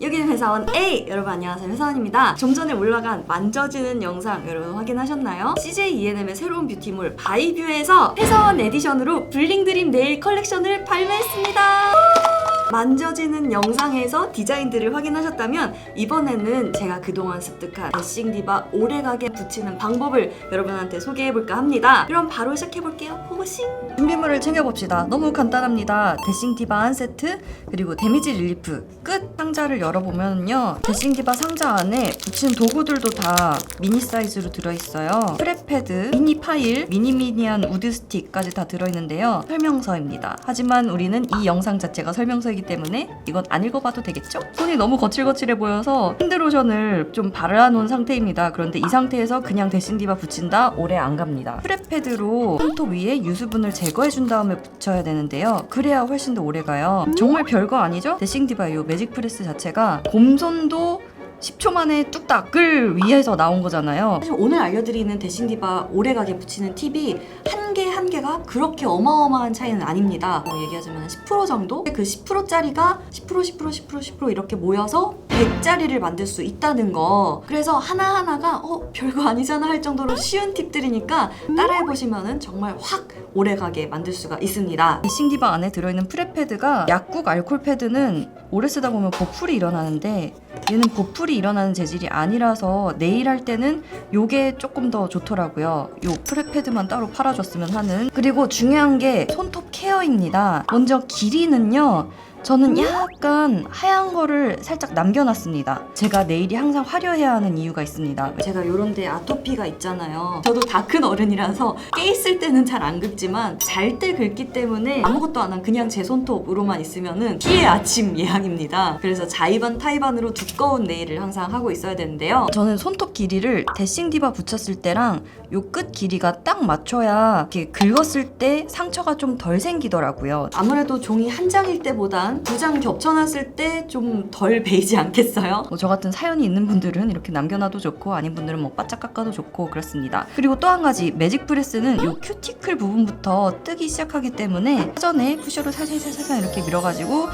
여기는 회사원 A! 여러분 안녕하세요, 회사원입니다. 좀 전에 올라간 만져지는 영상 여러분 확인하셨나요? CJ ENM의 새로운 뷰티몰 바이뷰에서 회사원 에디션으로 블링드림 네일 컬렉션을 발매했습니다. 만져지는 영상에서 디자인들을 확인하셨다면 이번에는 제가 그동안 습득한 데싱디바 오래가게 붙이는 방법을 여러분한테 소개해볼까 합니다. 그럼 바로 시작해볼게요. 호싱! 준비물을 챙겨봅시다. 너무 간단합니다. 데싱디바 한 세트, 그리고 데미지 릴리프. 끝! 상자를 열어보면요, 데싱디바 상자 안에 붙이는 도구들도 다 미니 사이즈로 들어있어요. 프랩패드, 미니 파일, 미니미니한 우드 스틱까지 다 들어있는데요. 설명서입니다. 하지만 우리는 이 영상 자체가 설명서이기 때문에 이건 안 읽어봐도 되겠죠? 손이 너무 거칠거칠해 보여서 핸드로션을 좀 발라놓은 상태입니다. 그런데 이 상태에서 그냥 데싱디바 붙인다? 오래 안 갑니다. 프랩패드로 손톱 위에 유수분을 제거해준 다음에 붙여야 되는데요. 그래야 훨씬 더 오래 가요. 정말 별거 아니죠? 데싱디바 이 매직 프레스 자체가 곰손도 10초 만에 뚝딱 끌 위에서 나온 거잖아요. 사실 오늘 알려드리는 데싱디바 오래가게 붙이는 팁이 한 개 한 개가 그렇게 어마어마한 차이는 아닙니다. 얘기하자면 10% 정도? 그 10%짜리가 10% 이렇게 모여서 100짜리를 만들 수 있다는 거. 그래서 하나하나가 별거 아니잖아 할 정도로 쉬운 팁들이니까 따라해보시면 정말 확 오래가게 만들 수가 있습니다. 데싱디바 안에 들어있는 프랩패드가 약국 알콜 패드는 오래 쓰다 보면 보풀이 일어나는데 얘는 보풀이 일어나는 재질이 아니라서 네일 할 때는 요게 조금 더 좋더라고요. 요 프랩패드만 따로 팔아줬으면 하는. 그리고 중요한 게 손톱 케어입니다. 먼저 길이는요, 저는 약간 하얀 거를 살짝 남겨놨습니다. 제가 네일이 항상 화려해야 하는 이유가 있습니다. 제가 요런 데 아토피가 있잖아요. 저도 다 큰 어른이라서 깨 있을 때는 잘 안 긁지만 잘 때 긁기 때문에 아무것도 안 한 그냥 제 손톱으로만 있으면은 피의 아침 예약입니다. 그래서 자의반 타의반으로 두꺼운 네일을 항상 하고 있어야 되는데요. 저는 손톱 길이를 데싱디바 붙였을 때랑 요 끝 길이가 딱 맞춰야 이렇게 긁었을 때 상처가 좀 덜 생기더라고요. 아무래도 종이 한 장일 때보다 두 장 겹쳐놨을 때 좀 덜 베이지 않겠어요? 저 같은 사연이 있는 분들은 이렇게 남겨놔도 좋고 아닌 분들은 뭐 바짝 깎아도 좋고 그렇습니다. 그리고 또 한 가지, 매직 프레스는 요 큐티클 부분부터 뜨기 시작하기 때문에 사전에 푸셔로 살살살살 이렇게 밀어가지고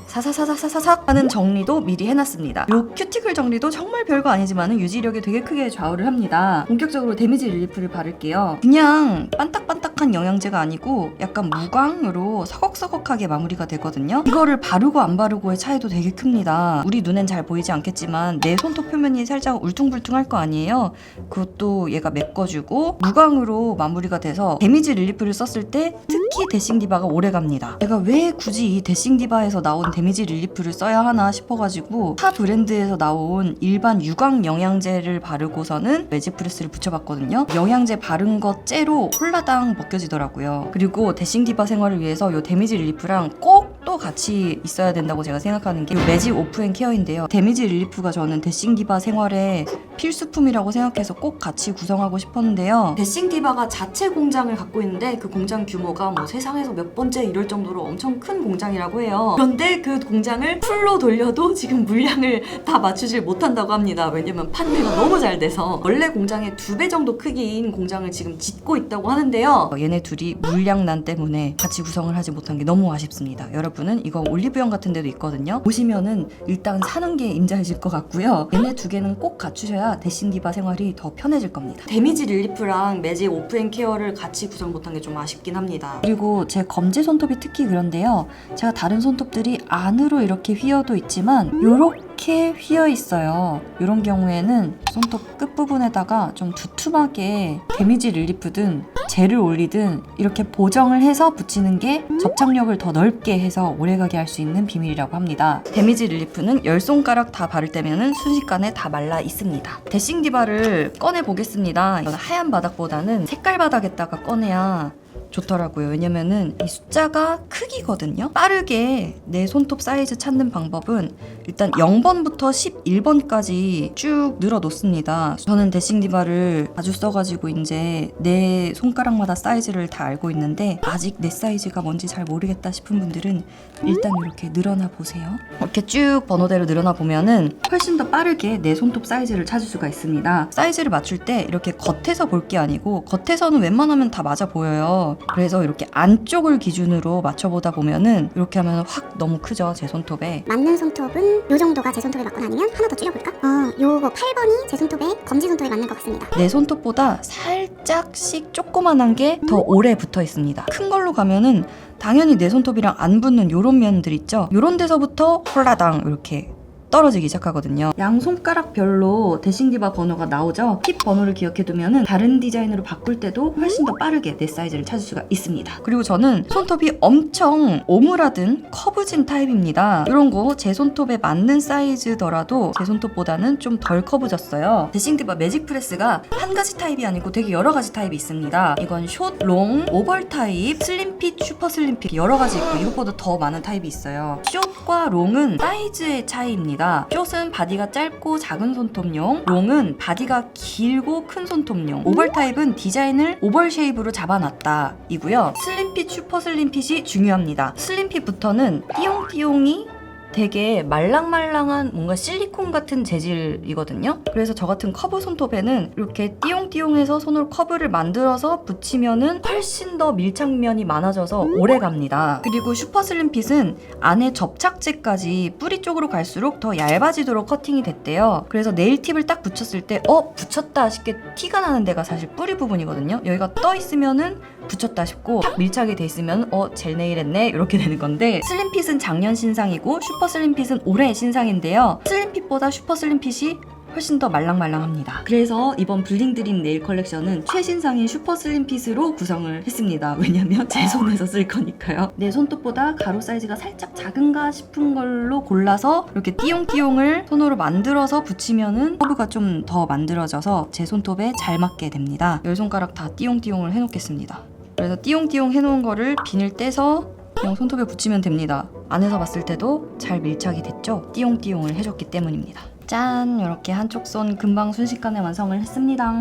사사사삭 하는 정리도 미리 해놨습니다. 요 큐티클 정리도 정말 별거 아니지만 유지력에 되게 크게 좌우를 합니다. 본격적으로 데미지 릴리프를 바를게요. 그냥 반딱반딱한 영양제가 아니고 약간 무광으로 서걱서걱하게 마무리가 되거든요. 이거를 바르고 안 바르고의 차이도 되게 큽니다. 우리 눈엔 잘 보이지 않겠지만 내 손톱 표면이 살짝 울퉁불퉁할 거 아니에요. 그것도 얘가 메꿔주고 무광으로 마무리가 돼서 데미지 릴리프를 썼을 때 특히 데싱디바가 오래갑니다. 내가 왜 굳이 이 데싱디바에서 나온 데미지 릴리프를 써야 하나 싶어가지고 타 브랜드에서 나온 일반 유광 영양제를 바르고서는 매직 프레스를 붙여봤거든요. 영양제 바른 것 째로 홀라당 벗겨지더라고요. 그리고 데싱디바 생활을 위해서 이 데미지 릴리프랑 꼭 또 같이 있어야 된다고 제가 생각하는 게 이 매직 오프앤케어인데요. 데미지 릴리프가 저는 데싱디바 생활의 필수품이라고 생각해서 꼭 같이 구성하고 싶었는데요. 데싱디바가 자체 공장을 갖고 있는데 그 공장 규모가 뭐 세상에서 몇 번째 이럴 정도로 엄청 큰 공장이라고 해요. 그런데 그 공장을 풀로 돌려도 지금 물량을 다 맞추질 못한다고 합니다. 왜냐면 판매가 너무 잘 돼서. 원래 공장의 2배 정도 크기인 공장을 지금 짓고 있다고 하는데요. 얘네 둘이 물량난 때문에 같이 구성을 하지 못한 게 너무 아쉽습니다. 여러분은 이거 올리브영 같은 데도 있거든요. 보시면은 일단 사는 게 임자해질 것 같고요. 얘네 2개는 꼭 갖추셔야 데싱디바 생활이 더 편해질 겁니다. 데미지 릴리프랑 매직 오프앤케어를 같이 구성 못한 게 좀 아쉽긴 합니다. 그리고 제 검지 손톱이 특히 그런데요. 제가 다른 손톱들이 안으로 이렇게 휘어도 있지만 요렇게 휘어 있어요. 이런 경우에는 손톱 끝부분에다가 좀 두툼하게 데미지 릴리프든 젤을 올리든 이렇게 보정을 해서 붙이는 게 접착력을 더 넓게 해서 오래가게 할 수 있는 비밀이라고 합니다. 데미지 릴리프는 10손가락 다 바를 때면은 순식간에 다 말라 있습니다. 데싱디바를 꺼내 보겠습니다. 이건 하얀 바닥보다는 색깔 바닥에다가 꺼내야 좋더라고요. 왜냐면은 이 숫자가 크기거든요. 빠르게 내 손톱 사이즈 찾는 방법은 일단 0번부터 11번까지 쭉 늘어 놓습니다. 저는 데싱디바를 자주 써가지고 이제 내 손가락마다 사이즈를 다 알고 있는데 아직 내 사이즈가 뭔지 잘 모르겠다 싶은 분들은 일단 이렇게 늘어나 보세요. 이렇게 쭉 번호대로 늘어나 보면은 훨씬 더 빠르게 내 손톱 사이즈를 찾을 수가 있습니다. 사이즈를 맞출 때 이렇게 겉에서 볼 게 아니고 겉에서는 웬만하면 다 맞아 보여요. 있어요. 그래서 이렇게 안쪽을 기준으로 맞춰보다 보면은 이렇게 하면 확 너무 크죠, 제 손톱에. 맞는 손톱은 요 정도가 제 손톱에 맞거나 아니면 하나 더 줄여볼까? 요거 8번이 제 손톱에 검지 손톱에 맞는 것 같습니다. 내 손톱보다 살짝씩 조그만한 게 더 오래 붙어 있습니다. 큰 걸로 가면은 당연히 내 손톱이랑 안 붙는 요런 면들 있죠. 요런 데서부터 홀라당 이렇게 떨어지기 시작하거든요. 양 손가락별로 데싱디바 번호가 나오죠. 팁 번호를 기억해두면 다른 디자인으로 바꿀 때도 훨씬 더 빠르게 내 사이즈를 찾을 수가 있습니다. 그리고 저는 손톱이 엄청 오므라든 커브진 타입입니다. 이런 거 제 손톱에 맞는 사이즈더라도 제 손톱보다는 좀 덜 커브졌어요. 데싱디바 매직 프레스가 한 가지 타입이 아니고 되게 여러 가지 타입이 있습니다. 이건 숏, 롱, 오벌 타입, 슬림핏, 슈퍼 슬림핏 여러 가지 있고 이것보다 더 많은 타입이 있어요. 숏과 롱은 사이즈의 차이입니다. 숏은 바디가 짧고 작은 손톱용, 롱은 바디가 길고 큰 손톱용, 오벌 타입은 디자인을 오벌 쉐입으로 잡아놨다 이고요. 슬림핏, 슈퍼 슬림핏이 중요합니다. 슬림핏부터는 띠용띠용이 되게 말랑말랑한 뭔가 실리콘 같은 재질이거든요. 그래서 저 같은 커브 손톱에는 이렇게 띠용띠용해서 손으로 커브를 만들어서 붙이면은 훨씬 더 밀착면이 많아져서 오래 갑니다. 그리고 슈퍼 슬림핏은 안에 접착제까지 뿌리 쪽으로 갈수록 더 얇아지도록 커팅이 됐대요. 그래서 네일팁을 딱 붙였을 때 붙였다 싶게 티가 나는 데가 사실 뿌리 부분이거든요. 여기가 떠 있으면은 붙였다 싶고 딱 밀착이 돼 있으면 젤 네일 했네 이렇게 되는 건데, 슬림핏은 작년 신상이고 슈퍼 슬림핏은 올해 신상인데요. 슬림핏보다 슈퍼 슬림핏이 훨씬 더 말랑말랑합니다. 그래서 이번 블링드림 네일 컬렉션은 최신상인 슈퍼 슬림핏으로 구성을 했습니다. 왜냐면 제 손에서 쓸 거니까요. 내 손톱보다 가로 사이즈가 살짝 작은가 싶은 걸로 골라서 이렇게 띠용띠용을 손으로 만들어서 붙이면은 커브가 좀 더 만들어져서 제 손톱에 잘 맞게 됩니다. 열 손가락 다 띠용띠용을 해놓겠습니다. 그래서 띠용띠용 해놓은 거를 비닐 떼서 그냥 손톱에 붙이면 됩니다. 안에서 봤을 때도 잘 밀착이 됐죠? 띠용띠용을 해줬기 때문입니다. 짠! 이렇게 한쪽 손 금방 순식간에 완성을 했습니다.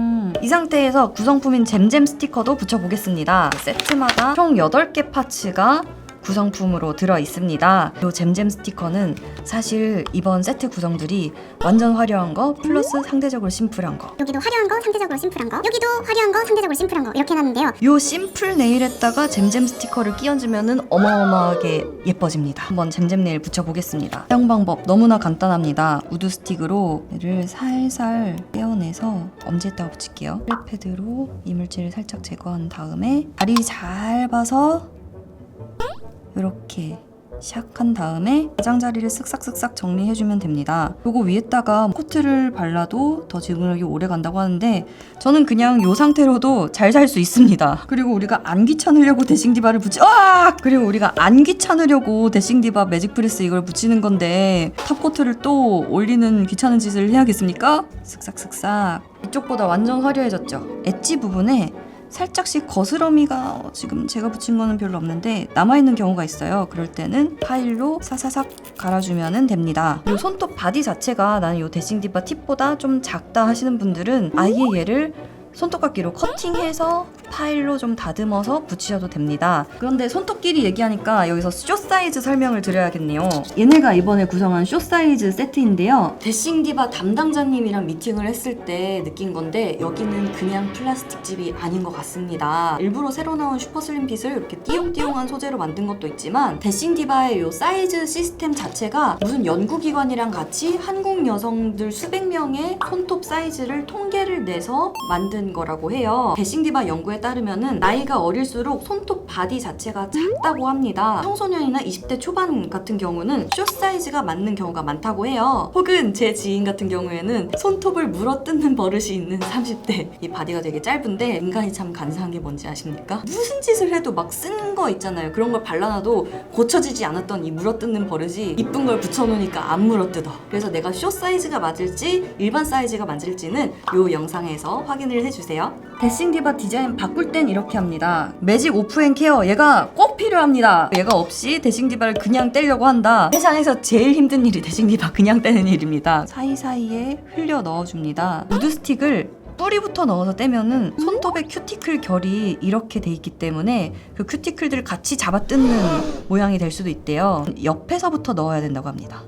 이 상태에서 구성품인 잼잼 스티커도 붙여보겠습니다. 세트마다 총 8개 파츠가 구성품으로 들어있습니다. 이 잼잼 스티커는 사실 이번 세트 구성들이 완전 화려한 거 플러스 상대적으로 심플한 거, 여기도 화려한 거, 상대적으로 심플한 거, 여기도 화려한 거, 상대적으로 심플한 거 이렇게 해놨는데요. 요 심플 네일에다가 잼잼 스티커를 끼얹으면 어마어마하게 예뻐집니다. 한번 잼잼 네일 붙여보겠습니다. 사용 방법 너무나 간단합니다. 우드 스틱으로 얘를 살살 떼어내서 엄지에다가 붙일게요. 패드로 이물질을 살짝 제거한 다음에 다리 잘 봐서 이렇게 샥한 다음에 가장자리를 쓱싹쓱싹 정리해주면 됩니다. 요거 위에다가 코트를 발라도 더 지속력이 오래 간다고 하는데 저는 그냥 요 상태로도 잘 살 수 있습니다. 그리고 우리가 안 귀찮으려고 데싱디바를 그리고 우리가 안 귀찮으려고 데싱디바 매직 프레스 이걸 붙이는 건데 탑코트를 또 올리는 귀찮은 짓을 해야겠습니까? 쓱싹쓱싹. 이쪽보다 완전 화려해졌죠? 엣지 부분에 살짝씩 거스러미가 지금 제가 붙인 거는 별로 없는데 남아있는 경우가 있어요. 그럴 때는 파일로 사사삭 갈아주면 됩니다. 그리고 손톱 바디 자체가 나는 이 데싱디바 팁보다 좀 작다 하시는 분들은 아예 얘를 손톱깎이로 커팅해서 파일로 좀 다듬어서 붙이셔도 됩니다. 그런데 손톱 길이 얘기하니까 여기서 숏 사이즈 설명을 드려야겠네요. 얘네가 이번에 구성한 숏 사이즈 세트인데요. 데싱디바 담당자님이랑 미팅을 했을 때 느낀 건데 여기는 그냥 플라스틱 집이 아닌 것 같습니다. 일부러 새로 나온 슈퍼 슬림핏을 이렇게 띠용띠용한 소재로 만든 것도 있지만 데싱디바의 이 사이즈 시스템 자체가 무슨 연구기관이랑 같이 한국 여성들 수백 명의 손톱 사이즈를 통계를 내서 만든 거라고 해요. 데싱디바 연구에 따르면은 나이가 어릴수록 손톱 바디 자체가 작다고 합니다. 청소년이나 20대 초반 같은 경우는 숏 사이즈가 맞는 경우가 많다고 해요. 혹은 제 지인 같은 경우에는 손톱을 물어뜯는 버릇이 있는 30대. 이 바디가 되게 짧은데 인간이 참 간사한 게 뭔지 아십니까? 무슨 짓을 해도 막 쓴 거 있잖아요. 그런 걸 발라놔도 고쳐지지 않았던 이 물어뜯는 버릇이 이쁜 걸 붙여놓으니까 안 물어뜯어. 그래서 내가 숏 사이즈가 맞을지 일반 사이즈가 맞을지는 이 영상에서 확인을 해주세요. 데싱디바 디자인 바꿀 땐 이렇게 합니다. 매직 오프앤케어 얘가 꼭 필요합니다. 얘가 없이 데싱디바를 그냥 떼려고 한다. 세상에서 제일 힘든 일이 데싱디바 그냥 떼는 일입니다. 사이사이에 흘려 넣어줍니다. 우드 스틱을 뿌리부터 넣어서 떼면은 손톱의 큐티클 결이 이렇게 돼 있기 때문에 그 큐티클들을 같이 잡아 뜯는 모양이 될 수도 있대요. 옆에서부터 넣어야 된다고 합니다.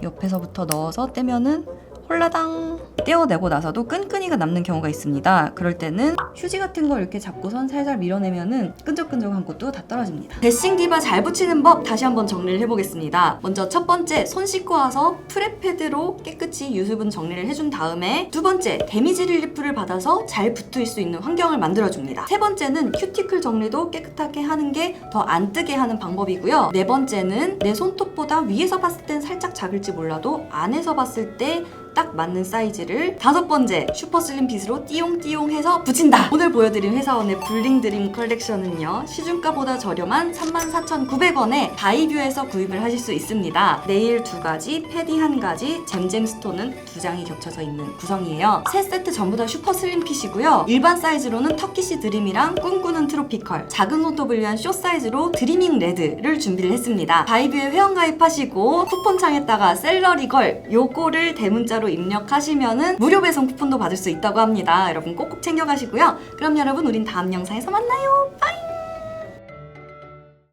옆에서부터 넣어서 떼면은 홀라당 떼어내고 나서도 끈끈이가 남는 경우가 있습니다. 그럴 때는 휴지 같은 걸 이렇게 잡고선 살살 밀어내면은 끈적끈적한 것도 다 떨어집니다. 데싱 디바 잘 붙이는 법 다시 한번 정리를 해보겠습니다. 먼저 첫 번째, 손 씻고 와서 프레 패드로 깨끗이 유수분 정리를 해준 다음에 두 번째, 데미지 릴리프를 받아서 잘 붙을 수 있는 환경을 만들어줍니다. 세 번째는 큐티클 정리도 깨끗하게 하는 게 더 안 뜨게 하는 방법이고요. 네 번째는 내 손톱보다 위에서 봤을 땐 살짝 작을지 몰라도 안에서 봤을 때 딱 맞는 사이즈를. 다섯 번째, 슈퍼 슬림 핏으로 띠용띠용 해서 붙인다. 오늘 보여드린 회사원의 블링드림 컬렉션은요, 시중가보다 저렴한 34,900원에 바이뷰에서 구입을 하실 수 있습니다. 네일 2가지, 패디 1가지, 잼잼스톤은 2장이 겹쳐져 있는 구성이에요. 세 세트 전부 다 슈퍼 슬림 핏이고요. 일반 사이즈로는 터키시 드림이랑 꿈꾸는 트로피컬, 작은 손톱을 위한 쇼 사이즈로 드리밍 레드를 준비를 했습니다. 바이뷰에 회원가입하시고 쿠폰창에다가 셀러리걸 요거를 대문자로 입력하시면은 무료 배송 쿠폰도 받을 수 있다고 합니다. 여러분 꼭꼭 챙겨가시고요. 그럼 여러분, 우린 다음 영상에서 만나요. 빠이!